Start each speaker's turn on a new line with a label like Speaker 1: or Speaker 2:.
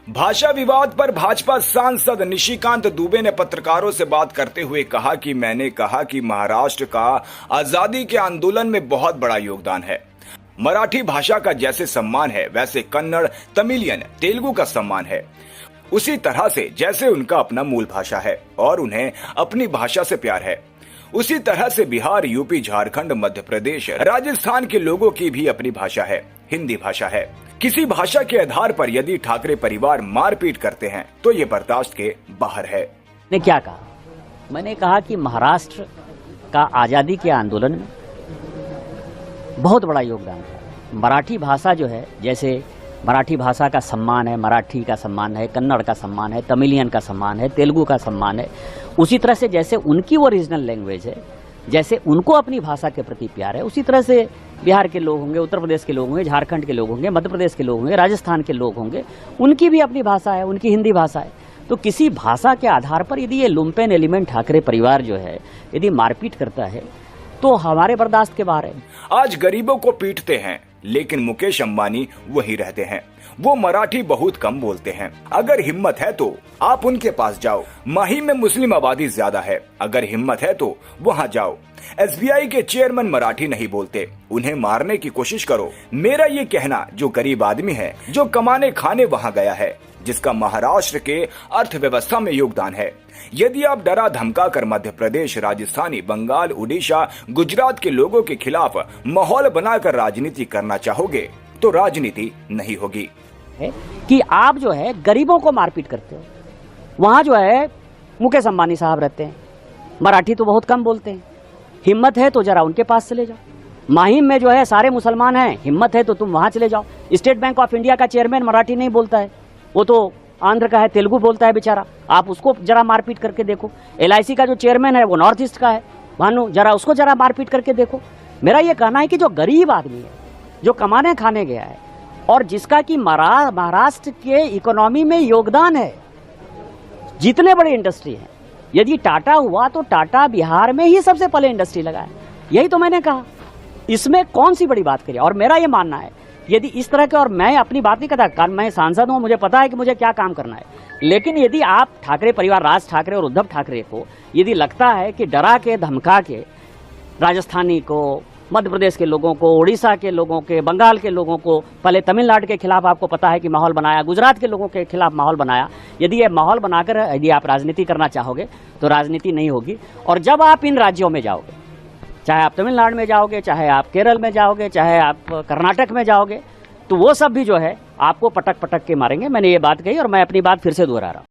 Speaker 1: भाषा विवाद पर भाजपा सांसद निशिकांत दुबे ने पत्रकारों से बात करते हुए कहा कि मैंने कहा कि महाराष्ट्र का आजादी के आंदोलन में बहुत बड़ा योगदान है। मराठी भाषा का जैसे सम्मान है वैसे कन्नड़, तमिलियन, तेलुगु का सम्मान है। उसी तरह से जैसे उनका अपना मूल भाषा है और उन्हें अपनी भाषा से प्यार है, उसी तरह से बिहार, यूपी, झारखंड, मध्य प्रदेश, राजस्थान के लोगों की भी अपनी भाषा है, हिंदी भाषा है। किसी भाषा के आधार पर यदि ठाकरे परिवार मारपीट करते हैं तो ये बर्दाश्त के बाहर है।
Speaker 2: ने क्या कहा? मैंने कहा कि महाराष्ट्र का आजादी के आंदोलन में बहुत बड़ा योगदान है। मराठी भाषा जो है, जैसे मराठी भाषा का सम्मान है, मराठी का सम्मान है, कन्नड़ का सम्मान है, तमिलियन का सम्मान है, तेलुगु का सम्मान है, उसी तरह से जैसे उनकी वो रीजनल लैंग्वेज है, जैसे उनको अपनी भाषा के प्रति प्यार है, उसी तरह से बिहार के लोग होंगे, उत्तर प्रदेश के लोग होंगे, झारखंड के लोग होंगे, मध्य प्रदेश के लोग होंगे, राजस्थान के लोग होंगे, उनकी भी अपनी भाषा है, उनकी हिंदी भाषा है। तो किसी भाषा के आधार पर यदि ये लुम्पेन एलिमेंट ठाकरे परिवार जो है यदि मारपीट करता है तो हमारे बर्दाश्त के बाहर है।
Speaker 1: आज गरीबों को पीटते हैं लेकिन मुकेश अंबानी वही रहते हैं। वो मराठी बहुत कम बोलते हैं। अगर हिम्मत है तो आप उनके पास जाओ। माही में मुस्लिम आबादी ज्यादा है, अगर हिम्मत है तो वहाँ जाओ। SBI के चेयरमैन मराठी नहीं बोलते, उन्हें मारने की कोशिश करो। मेरा ये कहना, जो गरीब आदमी है, जो कमाने खाने वहाँ गया है, जिसका महाराष्ट्र के अर्थव्यवस्था में योगदान है, यदि आप डरा धमका कर मध्य प्रदेश, राजस्थानी, बंगाल, उड़ीसा, गुजरात के लोगों के खिलाफ माहौल बनाकर राजनीति करना चाहोगे तो राजनीति नहीं होगी।
Speaker 2: है कि आप जो है गरीबों को मारपीट करते हो। वहां जो है मुकेश अंबानी साहब रहते हैं, मराठी तो बहुत कम बोलते हैं। हिम्मत है तो जरा उनके पास चले जाओ। माहिम में जो है सारे मुसलमान हैं, हिम्मत है तो तुम वहां चले जाओ। स्टेट बैंक ऑफ इंडिया का चेयरमैन मराठी नहीं बोलता है, वो तो आंध्र का है, तेलुगु बोलता है बेचारा। आप उसको जरा मारपीट करके देखो। LIC का जो चेयरमैन है वो नॉर्थ ईस्ट का है, भानु, जरा उसको जरा मारपीट करके देखो। मेरा ये कहना है कि जो गरीब आदमी है, जो कमाने खाने गया है और जिसका कि महाराष्ट्र के इकोनॉमी में योगदान है, जितने बड़े इंडस्ट्री हैं, यदि टाटा हुआ तो टाटा बिहार में ही सबसे पहले इंडस्ट्री लगाए। यही तो मैंने कहा, इसमें कौन सी बड़ी बात करिए। और मेरा ये मानना है यदि इस तरह के, और मैं अपनी बात नहीं करता, कारण मैं सांसद हूं, मुझे पता है कि मुझे क्या काम करना है, लेकिन यदि आप ठाकरे परिवार, राज ठाकरे और उद्धव ठाकरे को यदि लगता है कि डरा के धमका के राजस्थानी को, मध्य प्रदेश के लोगों को, उड़ीसा के लोगों के, बंगाल के लोगों को, पहले तमिलनाडु के खिलाफ आपको पता है कि माहौल बनाया, गुजरात के लोगों के खिलाफ माहौल बनाया, यदि ये माहौल बनाकर यदि आप राजनीति करना चाहोगे तो राजनीति नहीं होगी। और जब आप इन राज्यों में जाओगे, चाहे आप तमिलनाडु में जाओगे, चाहे आप केरल में जाओगे, चाहे आप कर्नाटक में जाओगे, तो वो सब भी जो है आपको पटक पटक के मारेंगे। मैंने ये बात कही और मैं अपनी बात फिर से दोहरा रहा हूँ।